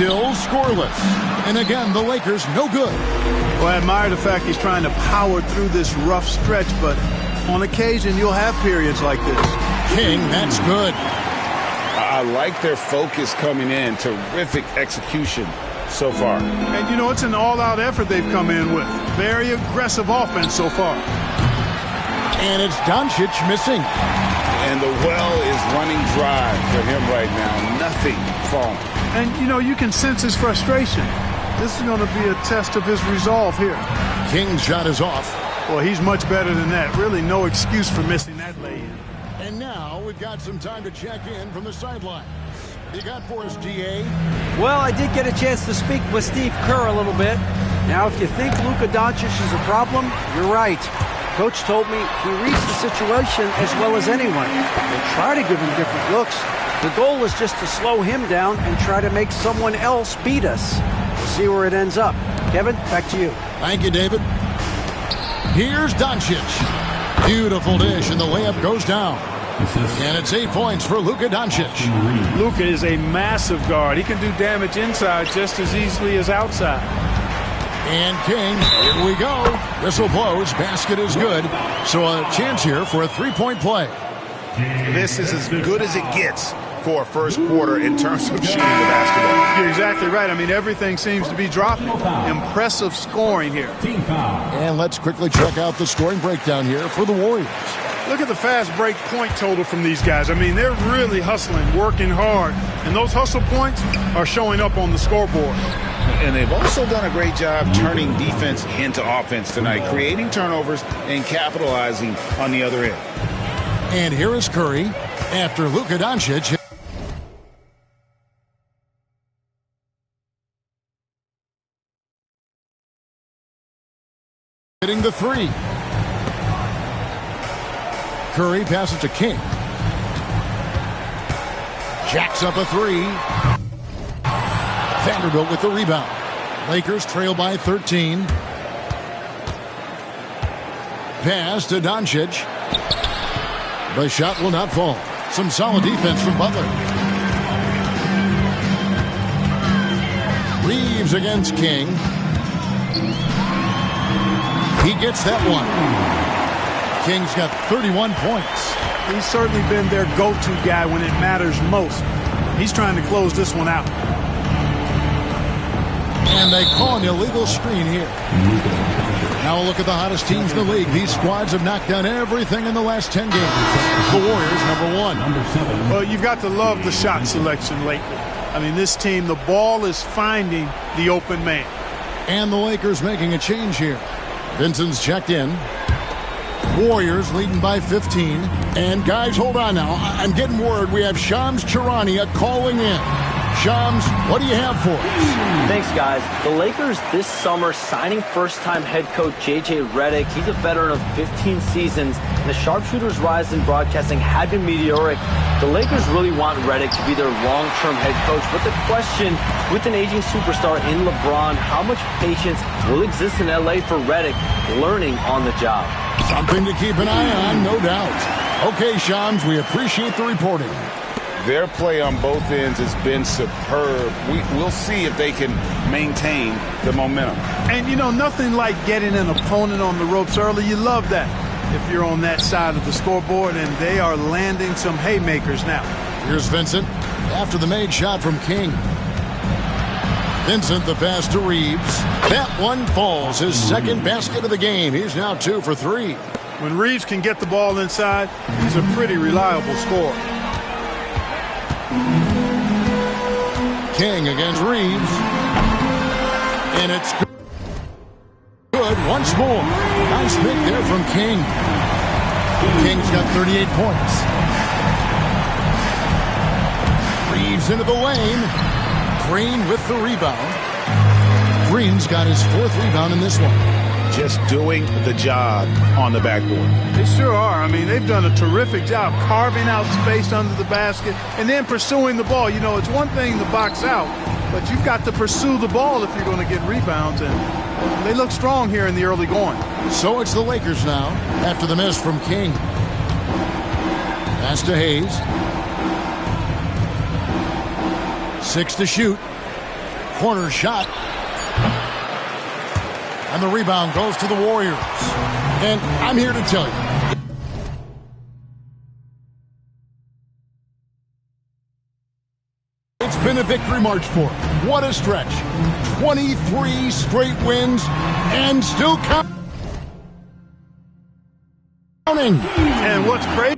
Still scoreless. And again, the Lakers no good. Well, I admire the fact he's trying to power through this rough stretch, but on occasion you'll have periods like this. King, that's good. I like their focus coming in. Terrific execution so far. And, you know, it's an all-out effort they've come in with. Very aggressive offense so far. And it's Doncic missing. And the well is running dry for him right now. Nothing falling. And, you know, you can sense his frustration. This is going to be a test of his resolve here. King's shot is off. Well, he's much better than that. Really no excuse for missing that lay-in. And now we've got some time to check in from the sidelines. You got for us, DA? Well, I did get a chance to speak with Steve Kerr a little bit. Now, if you think Luka Doncic is a problem, you're right. Coach told me he reads the situation as well as anyone. They try to give him different looks. The goal is just to slow him down and try to make someone else beat us. We'll see where it ends up. Kevin, back to you. Thank you, David. Here's Doncic. Beautiful dish, and the layup goes down. And it's 8 points for Luka Doncic. Luka is a massive guard. He can do damage inside just as easily as outside. And King, here we go. Whistle blows. Basket is good. So a chance here for a three-point play. This is as good as it gets for a first quarter in terms of shooting the basketball. You're exactly right. I mean, everything seems to be dropping. Impressive scoring here. And let's quickly check out the scoring breakdown here for the Warriors. Look at the fast break point total from these guys. I mean, they're really hustling, working hard. And those hustle points are showing up on the scoreboard. And they've also done a great job turning defense into offense tonight, creating turnovers and capitalizing on the other end. And here is Curry after Luka Doncic. Hitting the three. Curry passes to King. Jacks up a three. Vanderbilt with the rebound. Lakers trail by 13. Pass to Doncic. The shot will not fall. Some solid defense from Butler. Reeves against King. He gets that one. King's got 31 points. He's certainly been their go-to guy when it matters most. He's trying to close this one out. And they call an illegal screen here. Now a look at the hottest teams in the league. These squads have knocked down everything in the last 10 games. The Warriors, #1. Well, you've got to love the shot selection lately. I mean, this team, the ball is finding the open man. And the Lakers making a change here. Vincent's checked in. Warriors leading by 15. And guys, hold on now. I'm getting word we have Shams Charania calling in. Shams, what do you have for us? Thanks, guys. The Lakers this summer signing first-time head coach J.J. Redick. He's a veteran of 15 seasons, and the sharpshooter's rise in broadcasting had been meteoric. The Lakers really want Redick to be their long-term head coach, but the question, with an aging superstar in LeBron, how much patience will exist in L.A. for Redick learning on the job? Something to keep an eye on, no doubt. Okay, Shams, we appreciate the reporting. Their play on both ends has been superb. We'll see if they can maintain the momentum. And, you know, nothing like getting an opponent on the ropes early. You love that if you're on that side of the scoreboard, and they are landing some haymakers now. Here's Vincent after the made shot from King. Vincent, the pass to Reeves. That one falls. His second basket of the game. He's now 2 for 3. When Reeves can get the ball inside, he's a pretty reliable scorer. King against Reeves. And it's good once more. Nice make there from King. King's got 38 points. Reeves into the lane. Green with the rebound. Green's got his 4th rebound in this one. Just doing the job on the backboard. They sure are. I mean, they've done a terrific job carving out space under the basket and then pursuing the ball. You know, it's one thing to box out, but you've got to pursue the ball if you're going to get rebounds, and they look strong here in the early going. So it's the Lakers now after the miss from King. Pass to Hayes. 6 to shoot. corner shot. And the rebound goes to the Warriors. And I'm here to tell you, it's been a victory march for them. What a stretch. 23 straight wins and still counting. And what's crazy?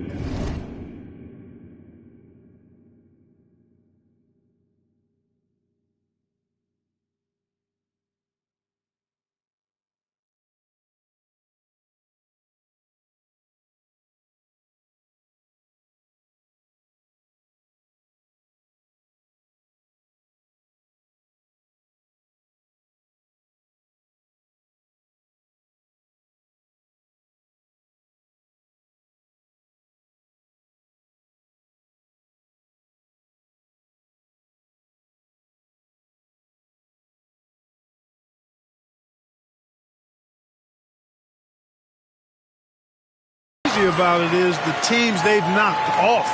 About it is the teams they've knocked off.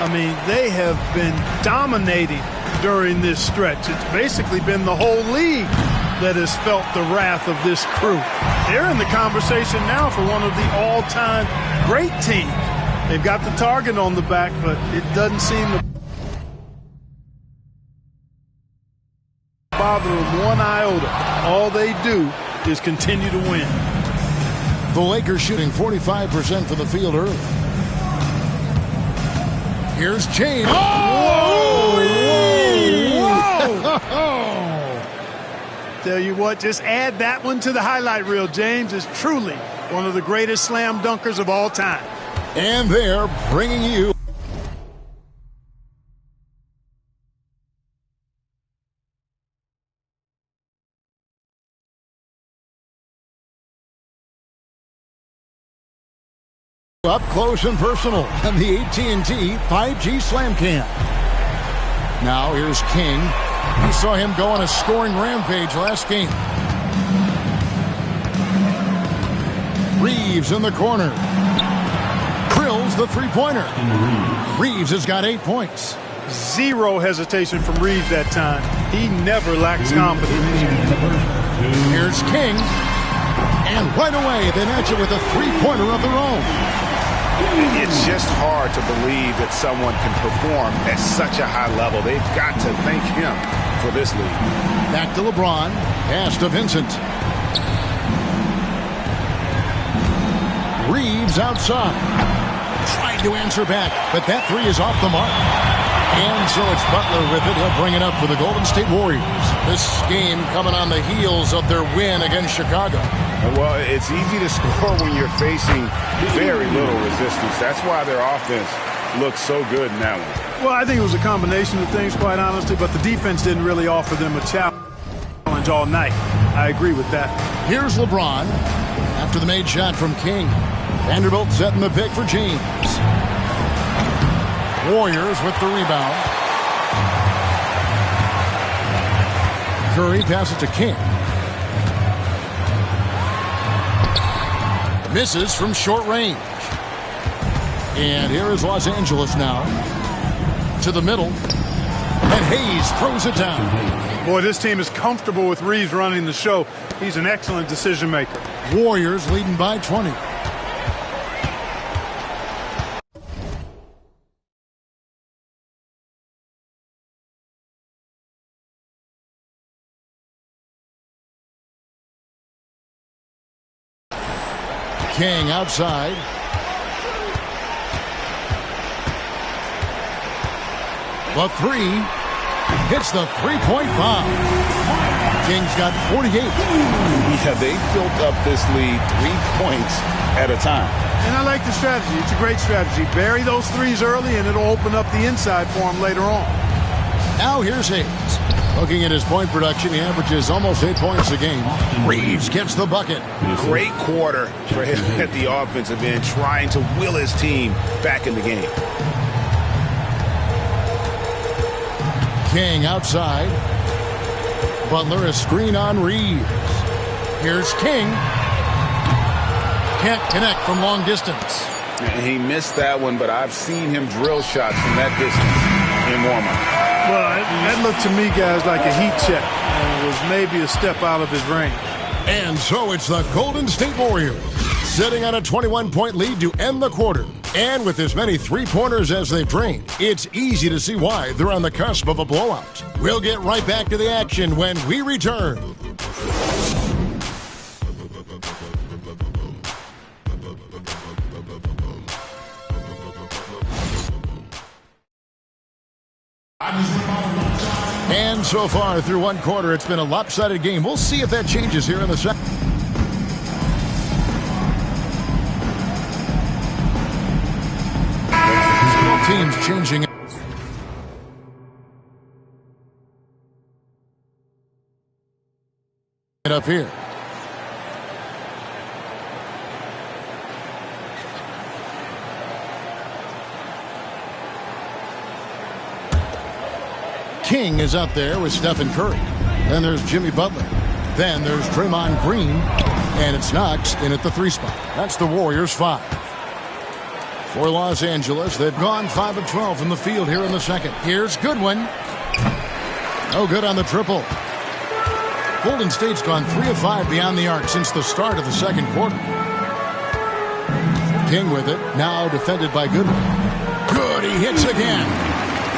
I mean, they have been dominating during this stretch. It's basically been the whole league that has felt the wrath of this crew. They're in the conversation now for one of the all-time great teams. They've got the target on the back, but it doesn't seem to bother them one iota. All they do is continue to win. The Lakers shooting 45% from the field early. Here's James. Whoa! Whoa! Whoa! Tell you what, just add that one to the highlight reel. James is truly one of the greatest slam dunkers of all time. And they're bringing you up close and personal on the AT&T 5G Slam Cam. Now here's King. We saw him go on a scoring rampage last game. Reeves in the corner. Drills the three-pointer. Reeves has got 8 points. Zero hesitation from Reeves that time. He never lacks confidence. Here's King. And right away, they match it with a three-pointer of their own. It's just hard to believe that someone can perform at such a high level. They've got to thank him for this lead. Back to LeBron. Pass to Vincent. Reeves outside. Tried to answer back, but that three is off the mark. And so it's Butler with it. He'll bring it up for the Golden State Warriors. This game coming on the heels of their win against Chicago. Well, it's easy to score when you're facing very little resistance. That's why their offense looks so good in that one. Well, I think it was a combination of things, quite honestly, but the defense didn't really offer them a challenge all night. I agree with that. Here's LeBron after the made shot from King. Vanderbilt setting the pick for James. Warriors with the rebound. Curry passes to King. Misses from short range. And here is Los Angeles now. To the middle. And Hayes throws it down. Boy, this team is comfortable with Reeves running the show. He's an excellent decision maker. Warriors leading by 20. King outside. The three hits the three-point bomb. King's got 48. Yeah, they built up this lead 3 points at a time. And I like the strategy. It's a great strategy. Bury those threes early, and it'll open up the inside for him later on. Now here's Hayes. Looking at his point production, he averages almost 8 points a game. Reeves gets the bucket. Great quarter for him at the offensive end, trying to will his team back in the game. King outside. Butler a screen on Reeves. Here's King. Can't connect from long distance. And he missed that one, but I've seen him drill shots from that distance in warm-up. Well, that looked to me, guys, like a heat check. and it was maybe a step out of his range. And so it's the Golden State Warriors sitting on a 21-point lead to end the quarter. And with as many three-pointers as they've drained, it's easy to see why they're on the cusp of a blowout. We'll get right back to the action when we return. And so far through one quarter, it's been a lopsided game. We'll see if that changes here in the second. Teams changing it up here. King is up there with Stephen Curry. Then there's Jimmy Butler. Then there's Draymond Green. And it's Knox in at the 3 spot. That's the Warriors 5. For Los Angeles, they've gone 5 of 12 from the field here in the second. Here's Goodwin. No good on the triple. Golden State's gone 3 of 5 beyond the arc since the start of the second quarter. King with it, now defended by Goodwin. Good, he hits again.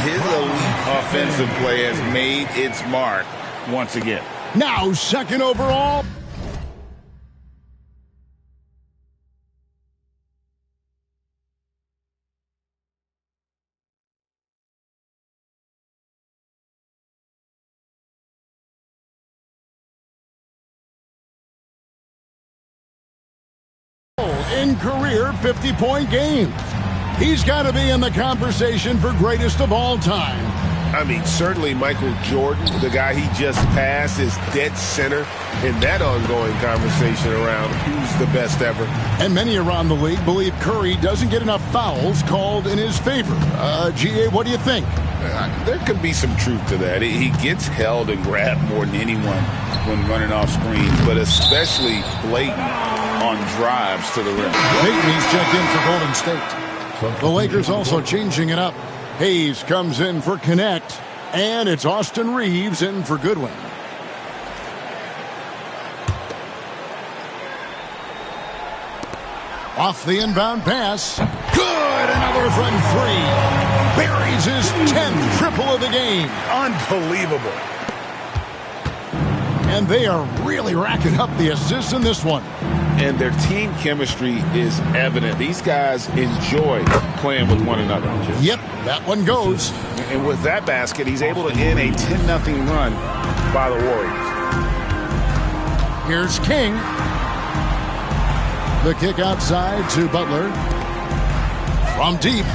His elite offensive play has made its mark once again. Now second overall. In career 50-point games. He's got to be in the conversation for greatest of all time. I mean, certainly Michael Jordan, the guy he just passed, is dead center in that ongoing conversation around who's the best ever. And many around the league believe Curry doesn't get enough fouls called in his favor. G.A., what do you think? There could be some truth to that. He gets held and grabbed more than anyone when running off screens, but especially blatant on drives to the rim. Payton's checked in for Golden State. The Lakers also changing it up. Hayes comes in for Connect, and it's Austin Reeves in for Goodwin. Off the inbound pass. Good, another from 3. Buries his 10th triple of the game. Unbelievable. And they are really racking up the assists in this one. And their team chemistry is evident. These guys enjoy playing with one another. Yep, that one goes. And with that basket, he's able to end a 10-0 run by the Warriors. Here's King. The kick outside to Butler. From deep.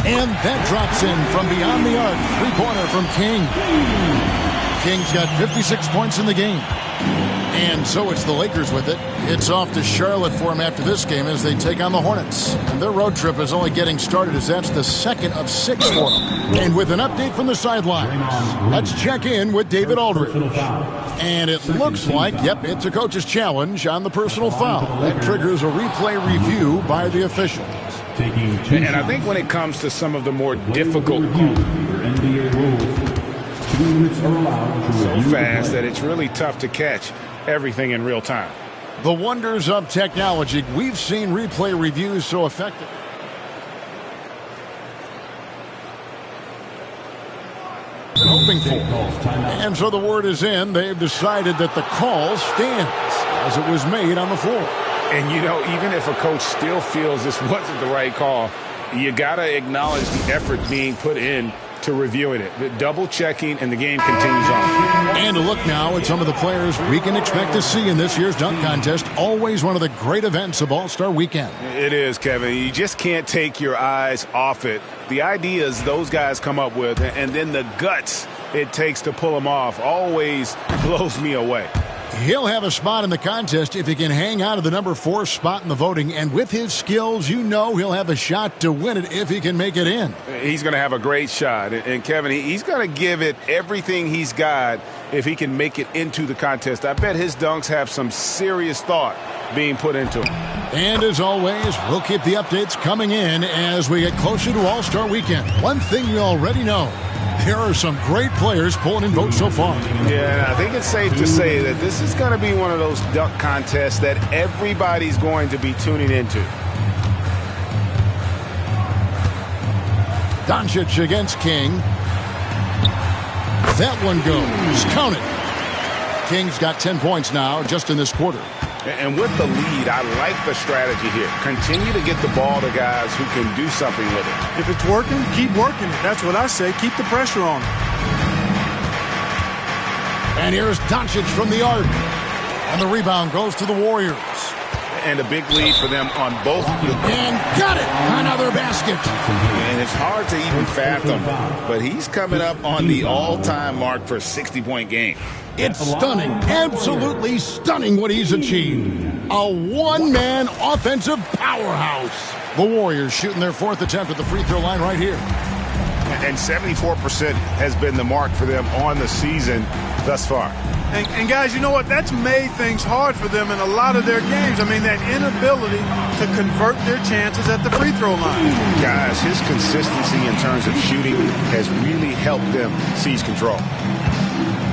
And that drops in from beyond the arc. 3-pointer from King. King's got 56 points in the game. And so it's the Lakers with it. It's off to Charlotte for them after this game as they take on the Hornets. And their road trip is only getting started as that's the second of 6 for them. And with an update from the sidelines, let's check in with David Aldridge. And it looks like, yep, it's a coach's challenge on the personal foul. That triggers a replay review by the officials. And I think when it comes to some of the more difficult calls, so fast that it's really tough to catch everything in real time. The wonders of technology. We've seen replay reviews so effective. Hoping for. And so the word is in. They've decided that the call stands as it was made on the floor. And, you know, even if a coach still feels this wasn't the right call, you got to acknowledge the effort being put in to reviewing it. The double checking, and the game continues on. And a look now at some of the players we can expect to see in this year's dunk contest. Always one of the great events of All-Star Weekend. It is, Kevin. You just can't take your eyes off it. The ideas those guys come up with, and then the guts it takes to pull them off, always blows me away. He'll have a spot in the contest if he can hang out of the number 4 spot in the voting. And with his skills, you know he'll have a shot to win it if he can make it in. He's going to have a great shot. And Kevin, he's going to give it everything he's got if he can make it into the contest. I bet his dunks have some serious thought being put into them. And as always, we'll keep the updates coming in as we get closer to All-Star Weekend. One thing we already know, There are some great players pulling in votes so far. Yeah, I think it's safe to say that this is going to be one of those dunk contests that everybody's going to be tuning into. Doncic against King. That one goes. Count it. King's got 10 points now just in this quarter. And with the lead, I like the strategy here. Continue to get the ball to guys who can do something with it. If it's working, keep working it. That's what I say. Keep the pressure on. And here's Doncic from the arc. And the rebound goes to the Warriors. And a big lead for them on both. And got it! Another basket. And it's hard to even fathom, but he's coming up on the all-time mark for a 60-point game. It's stunning, absolutely stunning what he's achieved. A one-man offensive powerhouse. The Warriors shooting their 4th attempt at the free throw line right here. And 74% has been the mark for them on the season thus far. And guys, you know what? That's made things hard for them in a lot of their games. I mean, that inability to convert their chances at the free throw line. Guys, his consistency in terms of shooting has really helped them seize control.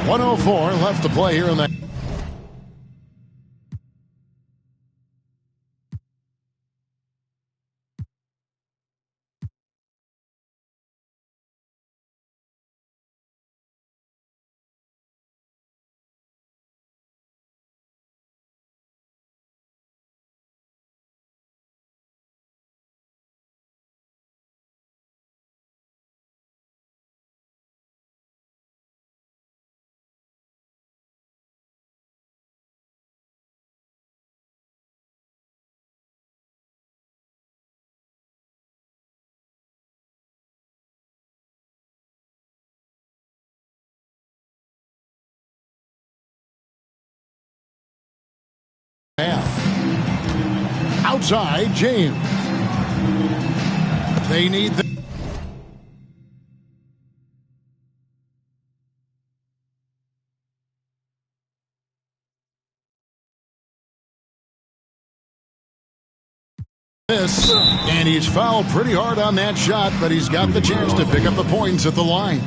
104 left to play here in the... Outside, James. They need the... This, and he's fouled pretty hard on that shot, but he's got the chance to pick up the points at the line.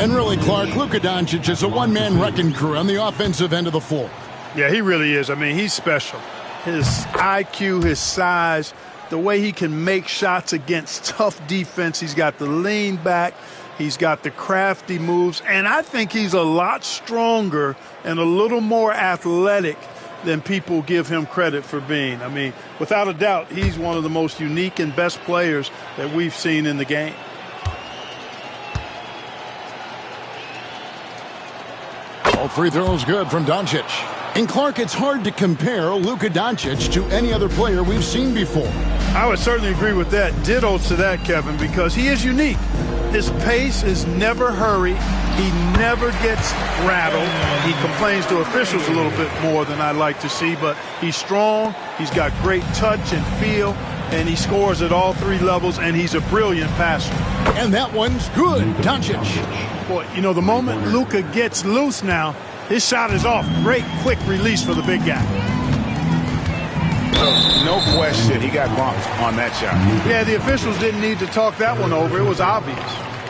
And really, Clark, Luka Doncic is a one-man wrecking crew on the offensive end of the floor. Yeah, he really is. I mean, he's special. His IQ, his size, the way he can make shots against tough defense. He's got the lean back. He's got the crafty moves. And I think he's a lot stronger and a little more athletic than people give him credit for being. I mean, without a doubt, he's one of the most unique and best players that we've seen in the game. All free throws good from Doncic. And Clark, it's hard to compare Luka Doncic to any other player we've seen before. I would certainly agree with that. Ditto to that, Kevin, because he is unique. His pace is never hurried. He never gets rattled. He complains to officials a little bit more than I'd like to see, but he's strong. He's got great touch and feel, and he scores at all 3 levels, and he's a brilliant passer. And that one's good, Doncic. Boy, you know, the moment Luka gets loose now, his shot is off. Great quick release for the big guy. No question, he got bumped on that shot. Yeah, the officials didn't need to talk that one over. It was obvious.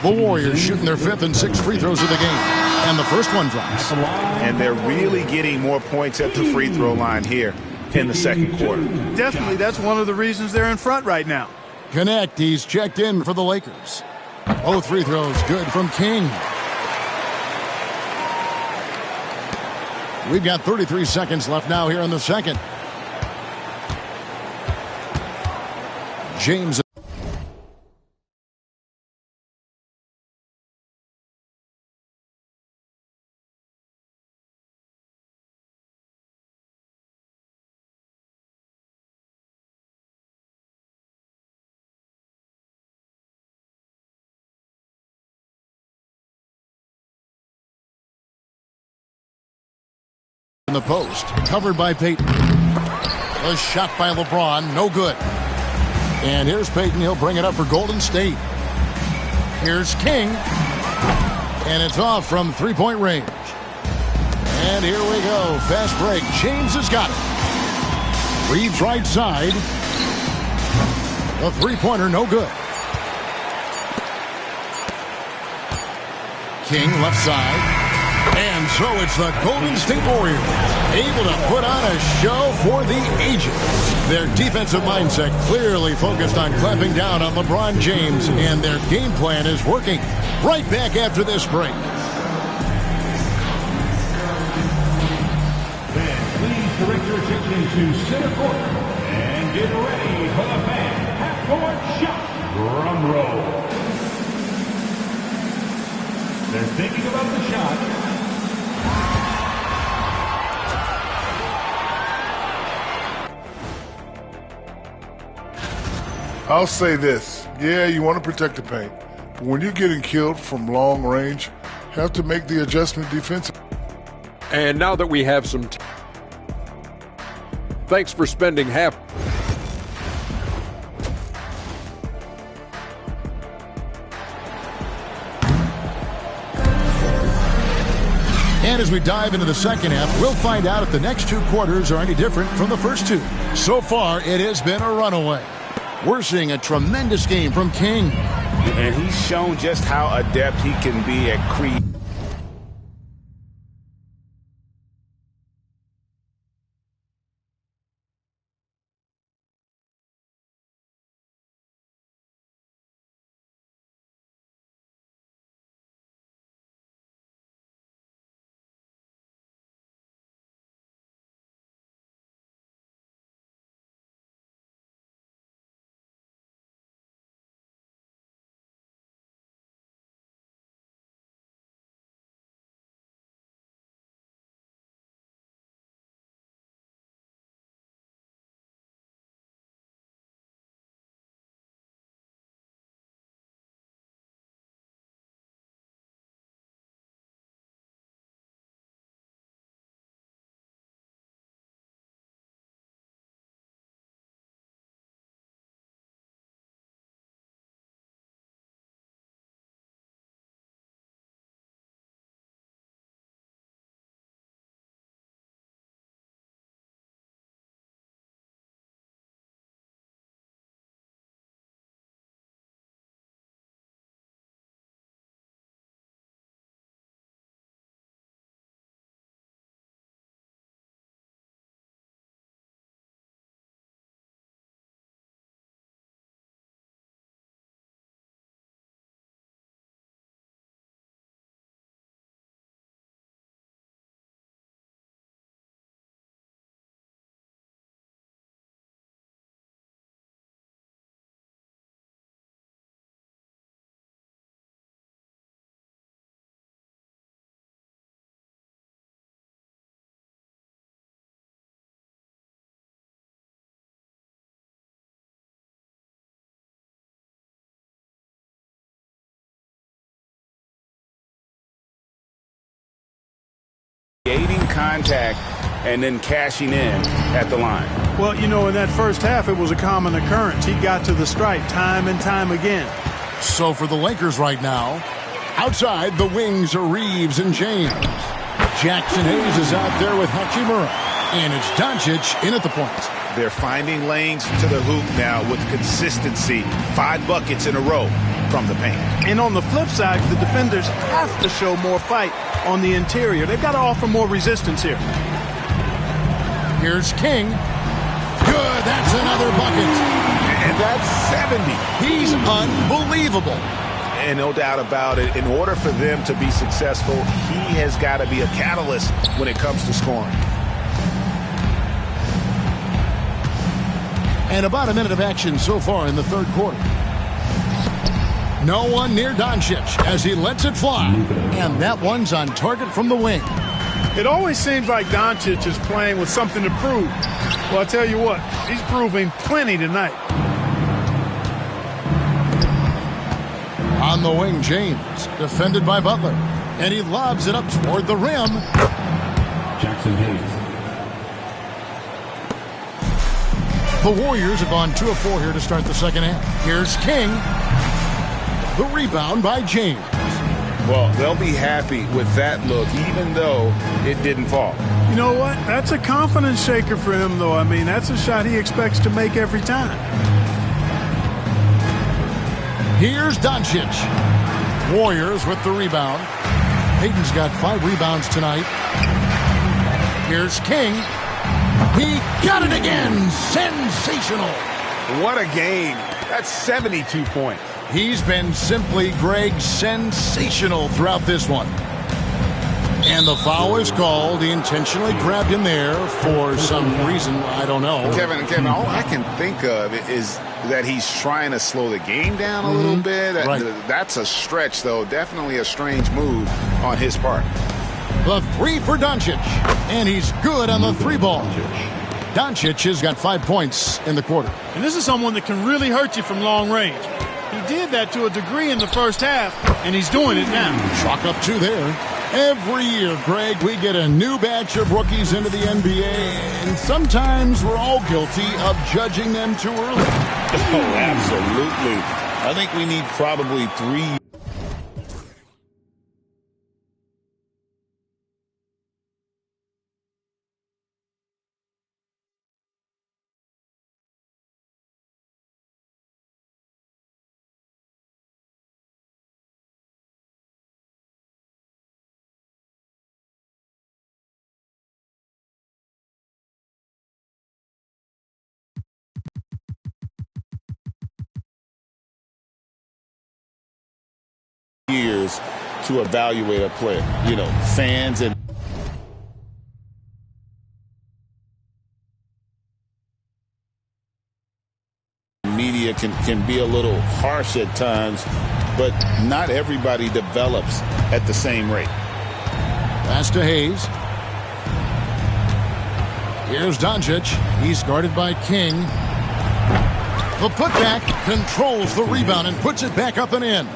The Warriors shooting their 5th and 6th free throws of the game. And the first one drops. And they're really getting more points at the free throw line here in the second quarter. Definitely, that's one of the reasons they're in front right now. Connect, he's checked in for the Lakers. Both free throws good from King. We've got 33 seconds left now here in the second. James. In the post, covered by Payton. A shot by LeBron, no good. And here's Payton, he'll bring it up for Golden State. Here's King. And it's off from three-point range. And here we go, fast break. James has got it. Reeves right side. The three-pointer, no good. King left side. And so it's the Golden State Warriors able to put on a show for the ages. Their defensive mindset clearly focused on clamping down on LeBron James, and their game plan is working. Right back after this break. Then please direct your attention to center court and get ready for the fan half-court shot. Drum roll. They're thinking about the shot. I'll say this. Yeah, you want to protect the paint. But when you're getting killed from long range, you have to make the adjustment defensively. And now that we have some thanks for spending half. And as we dive into the second half, we'll find out if the next two quarters are any different from the first two. So far, it has been a runaway. We're seeing a tremendous game from King. And he's shown just how adept he can be at creating. Creating contact and then cashing in at the line. Well, you know, in that first half, it was a common occurrence. He got to the stripe time and time again. So for the Lakers right now, outside the wings are Reeves and James. Jackson Hayes is out there with Hachimura. And it's Doncic in at the point. They're finding lanes to the hoop now with consistency. 5 buckets in a row from the paint. And on the flip side, the defenders have to show more fight on the interior. They've got to offer more resistance here. Here's King. Good, that's another bucket. And that's 70. He's unbelievable. And no doubt about it, in order for them to be successful, he has got to be a catalyst when it comes to scoring. And about a minute of action so far in the third quarter. No one near Doncic as he lets it fly. And that one's on target from the wing. It always seems like Doncic is playing with something to prove. Well, I'll tell you what, he's proving plenty tonight. On the wing, James, defended by Butler. And he lobs it up toward the rim. Jackson Hayes. The Warriors have gone 2 of 4 here to start the second half. Here's King. The rebound by James. Well, they'll be happy with that look, even though it didn't fall. You know what? That's a confidence shaker for him, though. I mean, that's a shot he expects to make every time. Here's Doncic. Warriors with the rebound. Peyton's got 5 rebounds tonight. Here's King. He got it again. Sensational. What a game. That's 72 points. He's been simply, Greg, sensational throughout this one. And the foul is called. He intentionally grabbed him there for some reason. I don't know. Kevin, all I can think of is that he's trying to slow the game down a little bit. Right. That's a stretch, though. Definitely a strange move on his part. The 3 for Doncic. And he's good on the 3 ball. Doncic has got 5 points in the quarter. And this is someone that can really hurt you from long range. He did that to a degree in the first half, and he's doing it now. Chalk up 2 there. Every year, Greg, we get a new batch of rookies into the NBA, and sometimes we're all guilty of judging them too early. Oh, absolutely. I think we need probably 3. Years to evaluate a player, fans and media can be a little harsh at times, but not everybody develops at the same rate. Pass to Hayes. Here's Doncic. He's guarded by King. The putback controls the rebound and puts it back up and in.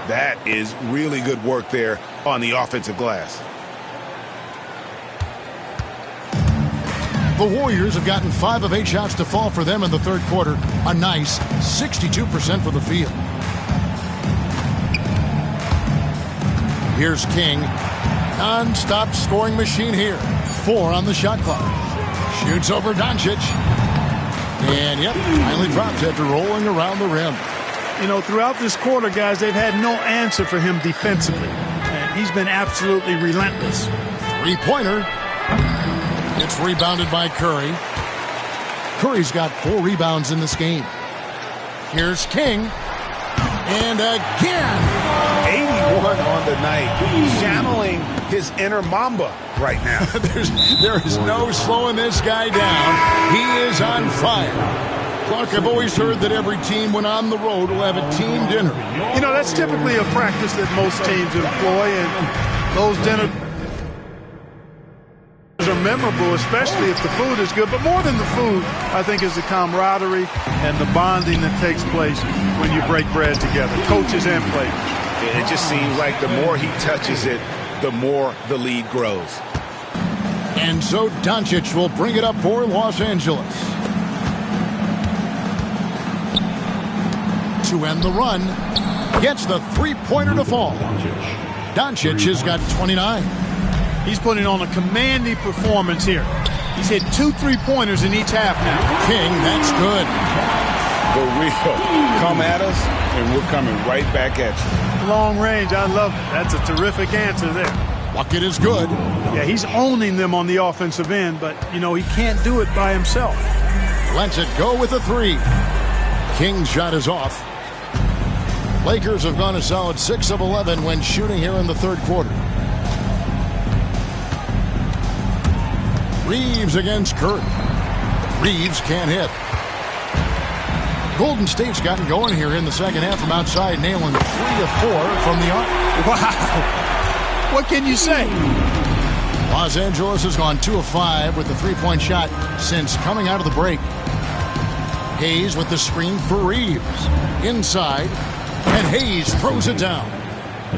That is really good work there on the offensive glass. The Warriors have gotten 5 of 8 shots to fall for them in the third quarter. A nice 62% for the field. Here's King. Non-stop scoring machine here. 4 on the shot clock. Shoots over Doncic. And, finally drops after rolling around the rim. Throughout this quarter, guys, they've had no answer for him defensively. And he's been absolutely relentless. 3-pointer. It's rebounded by Curry. Curry's got 4 rebounds in this game. Here's King. And again. 81 on the night. Channeling his inner Mamba right now. There is no slowing this guy down. He is on fire. Clark, I've always heard that every team when on the road will have a team dinner. That's typically a practice that most teams employ, and those dinners are memorable, especially if the food is good. But more than the food, I think, is the camaraderie and the bonding that takes place when you break bread together, coaches and players. It just seems like the more he touches it, the more the lead grows. And so Doncic will bring it up for Los Angeles. To end the run, gets the 3-pointer to fall. Doncic has got 29. He's putting on a commanding performance here. He's hit 2 3-pointers in each half now. King, that's good. For real. Come at us, and we're coming right back at you. Long range, I love it. That's a terrific answer there. Bucket is good. Yeah, he's owning them on the offensive end, but, he can't do it by himself. Lets it go with a 3. King's shot is off. Lakers have gone a solid 6 of 11 when shooting here in the third quarter. Reeves against Curry. Reeves can't hit. Golden State's gotten going here in the second half from outside, nailing 3 of 4 from the arc. Wow. What can you say? Los Angeles has gone 2 of 5 with the 3-point shot since coming out of the break. Hayes with the screen for Reeves. Inside. And Hayes throws it down.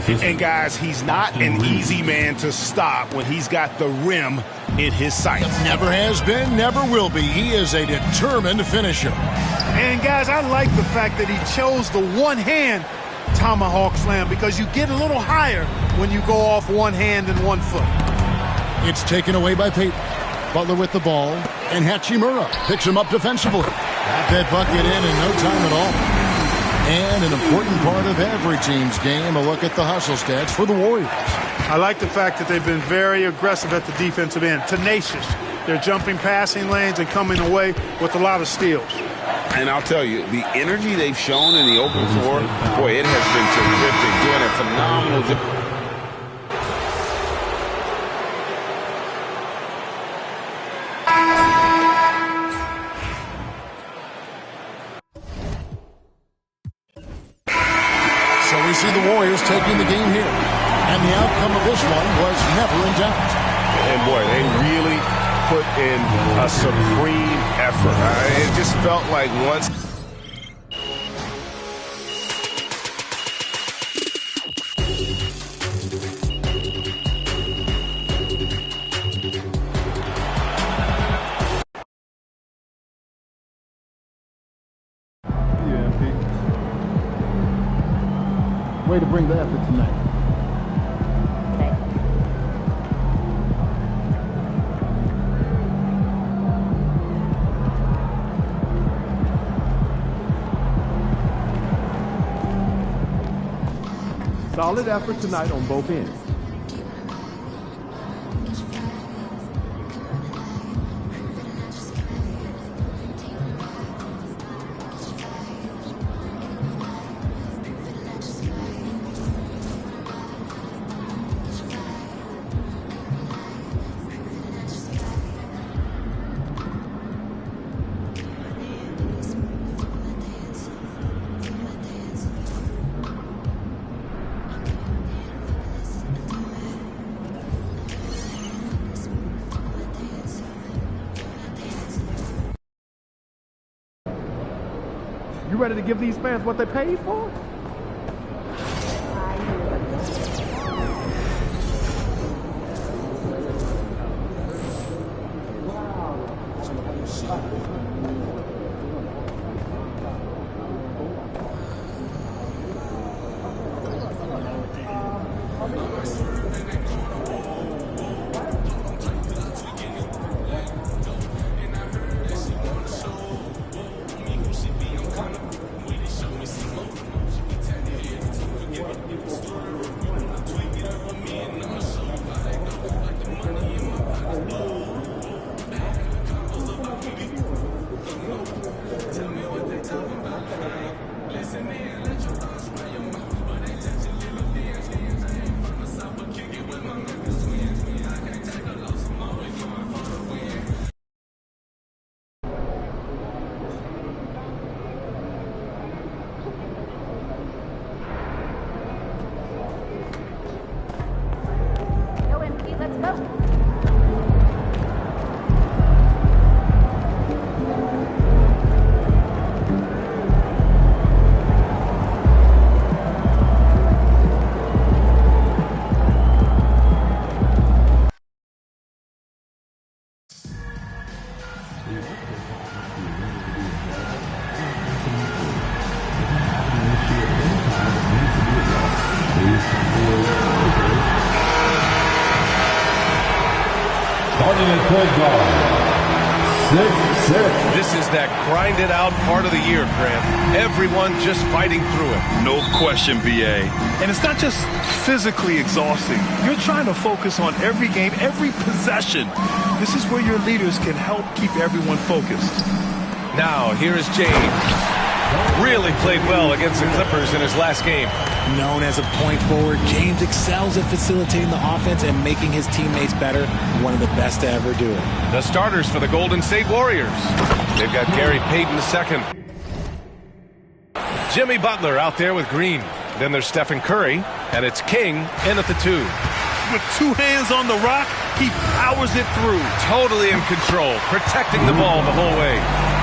And, guys, he's not an easy man to stop when he's got the rim in his sights. Never has been, never will be. He is a determined finisher. And, guys, I like the fact that he chose the one-hand tomahawk slam because you get a little higher when you go off one hand and 1 foot. It's taken away by Peyton. Butler with the ball. And Hachimura picks him up defensively. Got that bucket in no time at all. And an important part of every team's game, a look at the hustle stats for the Warriors. I like the fact that they've been very aggressive at the defensive end, tenacious. They're jumping passing lanes and coming away with a lot of steals. And I'll tell you, the energy they've shown in the open floor, boy, it has been terrific, doing a phenomenal job. So we see the Warriors taking the game here. And the outcome of this one was never in doubt. And boy, they really put in a supreme effort. It just felt like once. Way to bring the effort tonight. Solid effort tonight on both ends. You ready to give these fans what they paid for? Starting at point guard, 6'6". This is that grinded out part of the year, Grant. Everyone just fighting through it. No question, BA. And it's not just physically exhausting. You're trying to focus on every game, every possession. This is where your leaders can help keep everyone focused. Now, here is James. Really played well against the Clippers in his last game. Known as a point forward, James excels at facilitating the offense and making his teammates better. One of the best to ever do it. The starters for the Golden State Warriors. They've got Gary Payton II. Jimmy Butler out there with Green. Then there's Stephen Curry, and it's King in at the 2. With 2 hands on the rock, he powers it through. Totally in control, protecting the ball the whole way.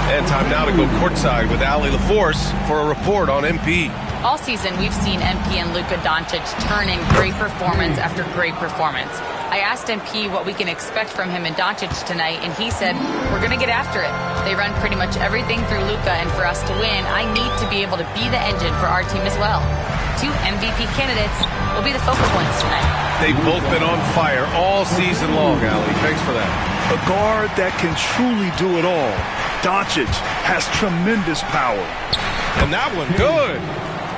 And time now to go courtside with Allie LaForce for a report on MP. All season, we've seen MP and Luka Doncic turn in great performance after great performance. I asked MP what we can expect from him and Doncic tonight, and he said, we're going to get after it. They run pretty much everything through Luka, and for us to win, I need to be able to be the engine for our team as well. 2 MVP candidates will be the focal points tonight. They've both been on fire all season long, Allie. Thanks for that. A guard that can truly do it all. Doncic has tremendous power. And that one, good.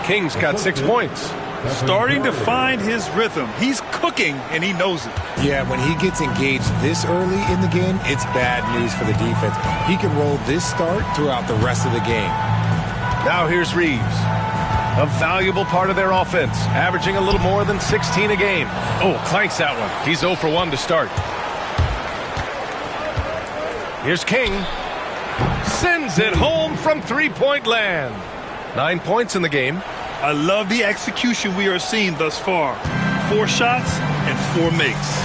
King's got 6 points. Starting to find his rhythm. He's cooking, and he knows it. Yeah, when he gets engaged this early in the game, it's bad news for the defense. He can roll this start throughout the rest of the game. Now here's Reeves. A valuable part of their offense, averaging a little more than 16 a game. Oh, clanks that one. He's 0 for 1 to start. Here's King. Sends it home from three-point land. 9 points in the game. I love the execution we are seeing thus far. 4 shots and 4 makes.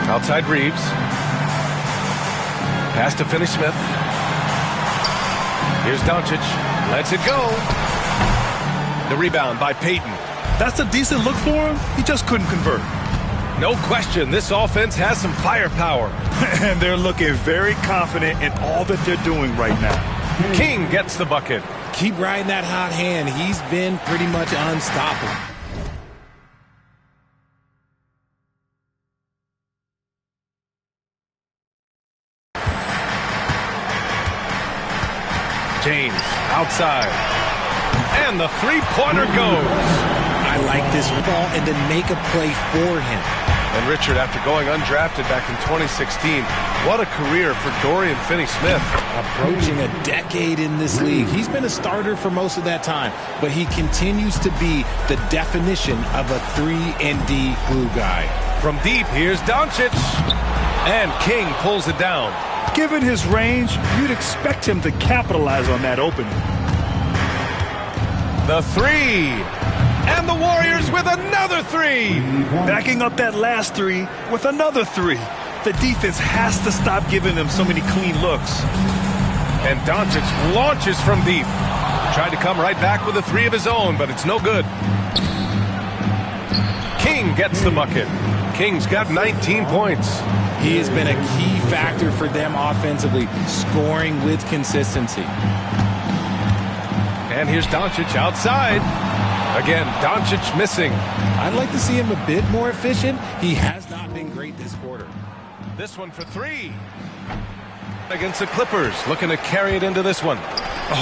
Outside Reeves. Pass to Finney-Smith. Here's Doncic. Lets it go. The rebound by Payton. That's a decent look for him. He just couldn't convert. No question, this offense has some firepower. And they're looking very confident in all that they're doing right now. King gets the bucket. Keep riding that hot hand. He's been pretty much unstoppable. James outside. And the three-pointer goes. I like this ball and then make a play for him. And Richard, after going undrafted back in 2016, what a career for Dorian Finney-Smith. Approaching a decade in this league. He's been a starter for most of that time, but he continues to be the definition of a 3-and-D glue guy. From deep, here's Doncic. And King pulls it down. Given his range, you'd expect him to capitalize on that opening. The three. And the Warriors with another three. Backing up that last three with another three. The defense has to stop giving them so many clean looks. And Doncic launches from deep. Tried to come right back with a three of his own, but it's no good. King gets the bucket. King's got 19 points. He has been a key factor for them offensively, scoring with consistency. And here's Doncic outside. Again, Doncic missing. I'd like to see him a bit more efficient. He has not been great this quarter. This one for three. Against the Clippers, looking to carry it into this one.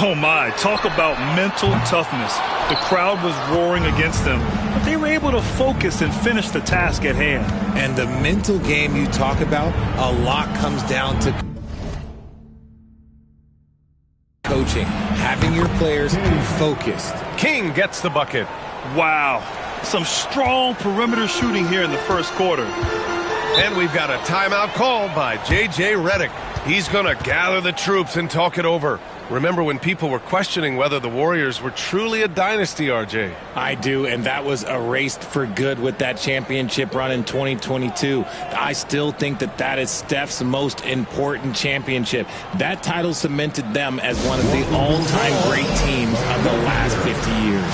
Oh my, talk about mental toughness. The crowd was roaring against them, but they were able to focus and finish the task at hand. And the mental game you talk about, a lot comes down to coaching, having your players focused. King gets the bucket. Wow, some strong perimeter shooting here in the first quarter. And we've got a timeout called by J.J. Redick. He's going to gather the troops and talk it over. Remember when people were questioning whether the Warriors were truly a dynasty, RJ? I do, and that was erased for good with that championship run in 2022. I still think that that is Steph's most important championship. That title cemented them as one of the all-time great teams of the last 50 years.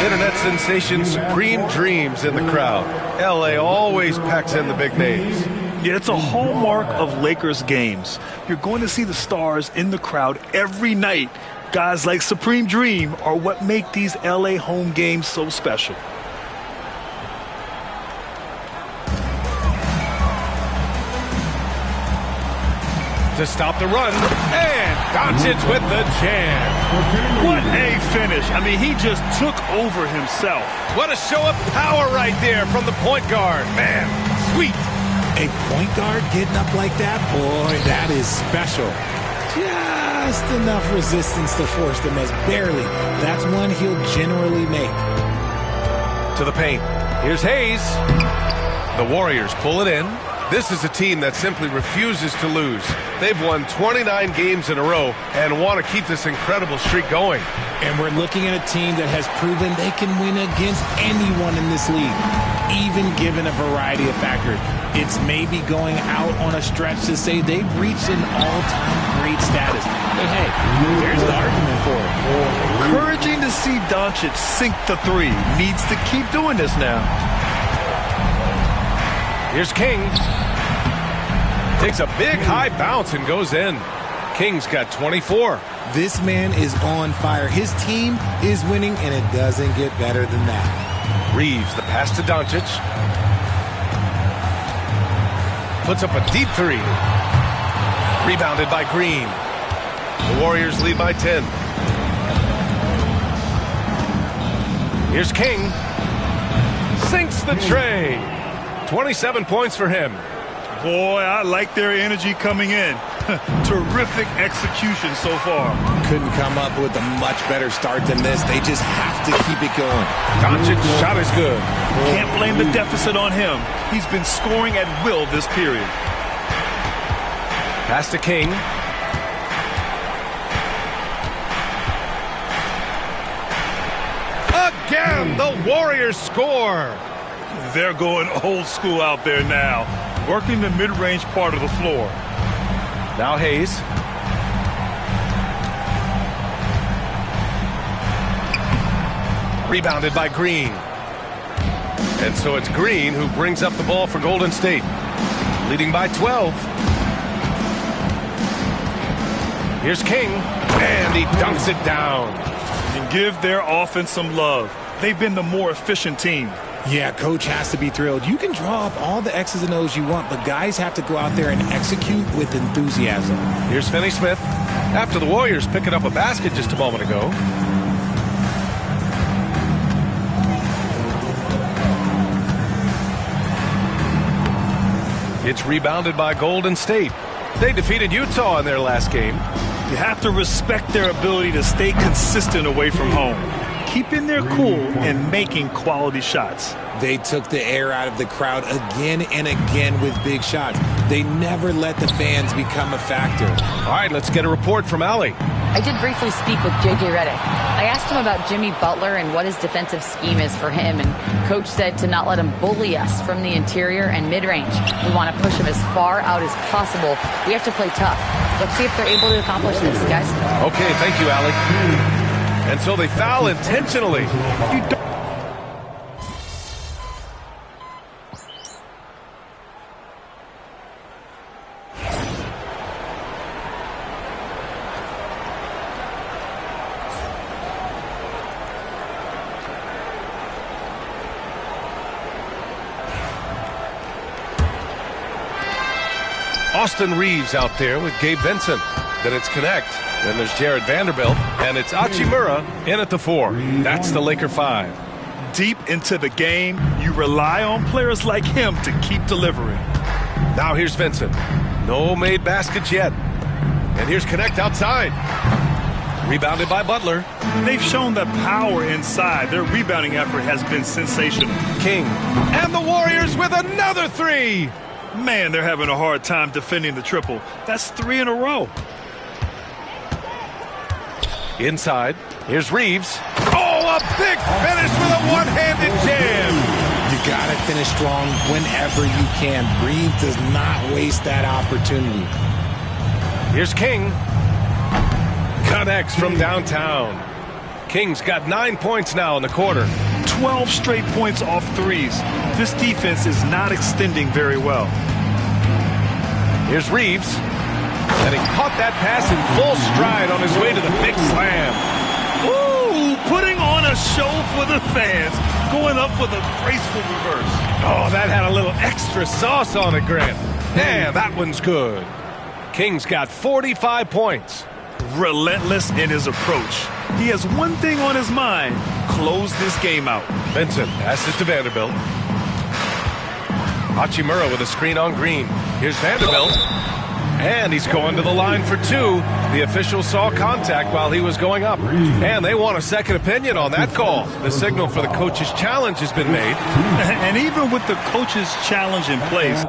Internet sensation Supreme Dreams in the crowd. LA always packs in the big names. Yeah, it's a hallmark of Lakers games. You're going to see the stars in the crowd every night. Guys like Supreme Dream are what make these LA home games so special. To stop the run, and Doncic with the jam. What a finish. I mean, he just took over himself. What a show of power right there from the point guard. Man, sweet. A point guard getting up like that, boy, that is special. Just enough resistance to force the miss, barely. That's one he'll generally make. To the paint. Here's Hayes. The Warriors pull it in. This is a team that simply refuses to lose. They've won 29 games in a row and want to keep this incredible streak going. And we're looking at a team that has proven they can win against anyone in this league, even given a variety of factors. It's maybe going out on a stretch to say they've reached an all-time great status. But hey, there's the argument for it. Encouraging to see Doncic sink the three. Needs to keep doing this now. Here's King. Takes a big high bounce and goes in. King's got 24. This man is on fire. His team is winning, and it doesn't get better than that. Reeves, the pass to Doncic. puts up a deep three. Rebounded by Green. The Warriors lead by 10. Here's King. Sinks the tray. 27 points for him. Boy, I like their energy coming in. Terrific execution so far. Couldn't come up with a much better start than this. They just have to keep it going. Doncic's shot is good. Can't blame the deficit on him. He's been scoring at will this period. Pass to King. Again, the Warriors score. They're going old school out there now, working the mid-range part of the floor. Now Hayes. Rebounded by Green. And so it's Green who brings up the ball for Golden State, leading by 12. Here's King, and he dunks it down. And give their offense some love. They've been the more efficient team. Yeah, coach has to be thrilled. You can draw up all the X's and O's you want, but guys have to go out there and execute with enthusiasm. Here's Finney-Smith. After the Warriors picking up a basket just a moment ago. It's rebounded by Golden State. They defeated Utah in their last game. You have to respect their ability to stay consistent away from home, keeping their cool and making quality shots. They took the air out of the crowd again and again with big shots. They never let the fans become a factor. All right, let's get a report from Allie. I did briefly speak with J.J. Redick. I asked him about Jimmy Butler and what his defensive scheme is for him, and Coach said to not let him bully us from the interior and mid-range. We want to push him as far out as possible. We have to play tough. Let's see if they're able to accomplish this, guys. Okay, thank you, Allie. And so they foul intentionally. Austin Reeves out there with Gabe Vincent. Then it's Connect. Then there's Jared Vanderbilt. And it's Hachimura in at the 4. That's the Laker 5. Deep into the game, you rely on players like him to keep delivering. Now here's Vincent. No made baskets yet. And here's Connect outside. Rebounded by Butler. They've shown the power inside. Their rebounding effort has been sensational. King. And the Warriors with another 3. Man, they're having a hard time defending the triple. That's 3 in a row. Inside. Here's Reeves. Oh, a big finish with a one-handed jam. You got to finish strong whenever you can. Reeves does not waste that opportunity. Here's King. Connects from downtown. King's got 9 points now in the quarter. 12 straight points off threes. This defense is not extending very well. Here's Reeves. And he caught that pass in full stride on his way to the big slam. Ooh, putting on a show for the fans. Going up for the graceful reverse. Oh, that had a little extra sauce on it, Grant. Yeah, that one's good. King's got 45 points. Relentless in his approach. He has one thing on his mind: close this game out. Vincent passes to Vanderbilt. Hachimura with a screen on Green. Here's Vanderbilt. And he's going to the line for 2. The official saw contact while he was going up. And they want a second opinion on that call. The signal for the coach's challenge has been made. And even with the coach's challenge in place,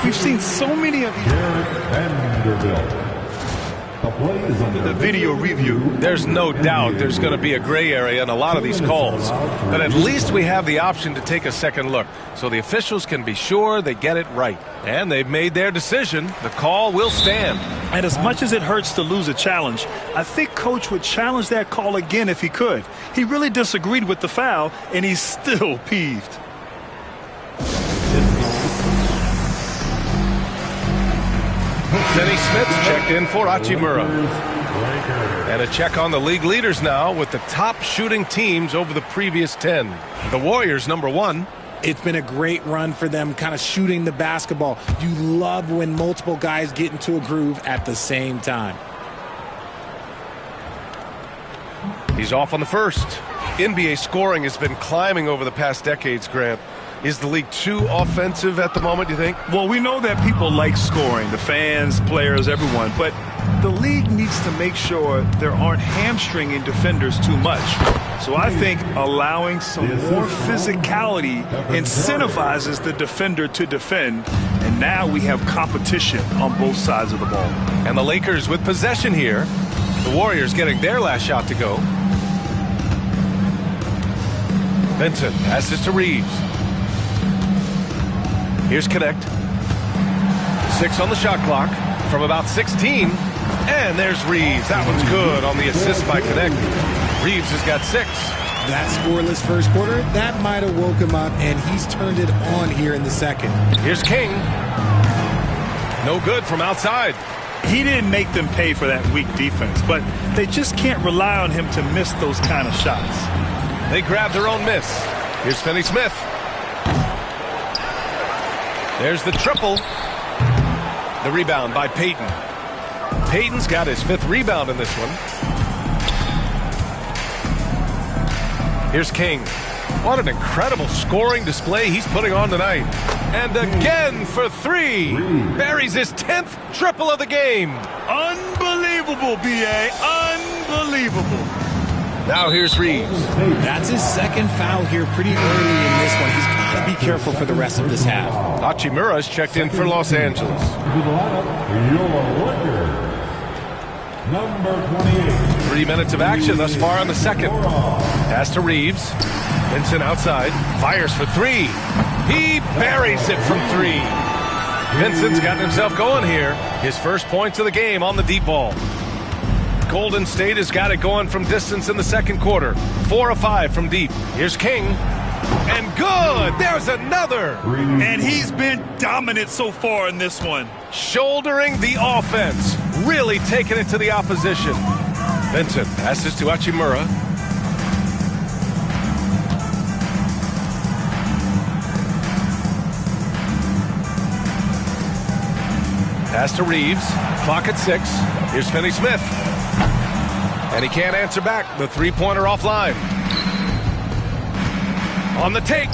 We've seen so many of these. The video review. There's no doubt there's going to be a gray area in a lot of these calls. But at least we have the option to take a second look, so the officials can be sure they get it right. And they've made their decision. The call will stand. And as much as it hurts to lose a challenge, I think Coach would challenge that call again if he could. He really disagreed with the foul, and he's still peeved. Finney Smith checked in for Hachimura. And a check on the league leaders now with the top shooting teams over the previous 10. The Warriors, number 1. It's been a great run for them, kind of shooting the basketball. You love when multiple guys get into a groove at the same time. He's off on the first. NBA scoring has been climbing over the past decades, Grant. Is the league too offensive at the moment, do you think? Well, we know that people like scoring, the fans, players, everyone, but the league needs to make sure there aren't hamstringing defenders too much. So I think allowing some more physicality incentivizes the defender to defend, and now we have competition on both sides of the ball. And the Lakers with possession here. The Warriors getting their last shot to go. Vincent passes to Reeves. Here's Connect. 6 on the shot clock from about 16. And there's Reeves. That one's good on the assist by Connect. Reeves has got 6. That scoreless first quarter, that might have woke him up, and he's turned it on here in the second. Here's King. No good from outside. He didn't make them pay for that weak defense, but they just can't rely on him to miss those kind of shots. They grab their own miss. Here's Finney Smith. There's the triple. The rebound by Payton. Payton's got his 5th rebound in this one. Here's King. What an incredible scoring display he's putting on tonight. And again for 3. Buries his 10th triple of the game. Unbelievable, B.A. Unbelievable. Now here's Reeves. That's his 2nd foul here pretty early in this one. He's got to be careful for the rest of this half. Hachimura's checked in for Los Angeles. Number 28. 3 minutes of action thus far on the second. Pass to Reeves. Vincent outside. Fires for 3. He buries it from 3. Vincent's gotten himself going here. His first points of the game on the deep ball. Golden State has got it going from distance in the second quarter. 4 of 5 from deep. Here's King. And good! There's another! And he's been dominant so far in this one. Shouldering the offense. Really taking it to the opposition. Vincent passes to Hachimura. Pass to Reeves. Clock at 6. Here's Finney Smith. And he can't answer back. The 3-pointer offline. On the take.